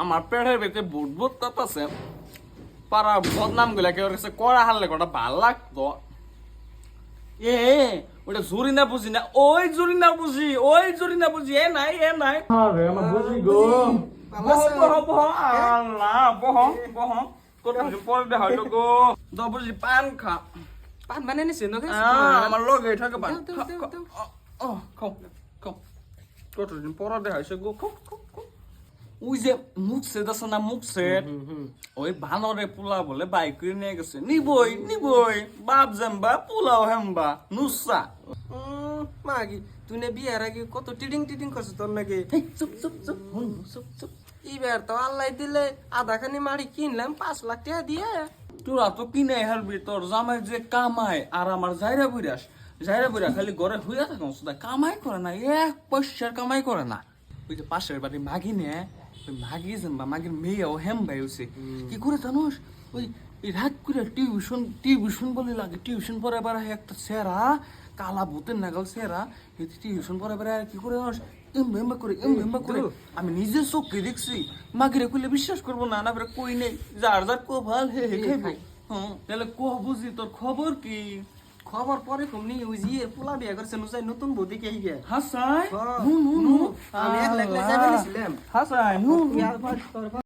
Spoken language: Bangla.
আমার পেটের ভেতরে বুট বুট করতেছে পারা বদনাম গুলা কেউ কাছে করা হারলে কটা ভাল লাগতো এ ওটা জুরি না বুঝি না ওই জুরি না বুঝি এ নাই আরে আমার বুঝি গো বহ আল্লাহ বহ কত পরে দেখা হইলো গো দ বুঝি পান খা পান বানাই নিছে নকে আমার লগে থাকে পান খাও কতদিন পরে দেখা হইছে গো ওই যে মুখ সেট আছে না মুখ সেট ওই বানরে পোলা বলে বাইক করে নিয়ে গেছে নিবই বাপ জাম্বা পোলাও হেম্বা নুসা মাগি তুই না বিয়ার আগে কত টিডিং করছিস তোর নাকি চুপ এবার তো আল্লাহ দিলে আধা খানি মাড়ি কিনলাম 5 লাখ টাকা দিয়ে তোরা তো কিনে হারবি তোর জামাই যে কামায় আর আমার জায়রা বুড়া খালি ঘরে হইয়া থাকুন শুধু কামাই করে না এক পয়সার কামাই করে না ওই যে পাশের বাড়ি মাগি নে ওই মাগি জানবা মাগির মেয়েও হেম ভাই হইছে কি করে জানোস ওই রাত করে টিউশন বলে লাগে টিউশন পরে এবার একটা সেরা কালা ভূতের নাগাল সেরা টিউশন পরে এবার কি করে জানোস এমবা করে আমি নিজে চোখে দেখছি মাগিরে কইলে বিশ্বাস করবো না না কই নেই যার কো ভাল হে খাইবো তাহলে কো বুঝি তোর খবর কি খবর পরে কমনি ওই যে পোলা বিয়া করছে নুসাই নতুন বউ দেখে আইগে হাসাই আমি এক লাখ যাবে নিছিলাম হাসাই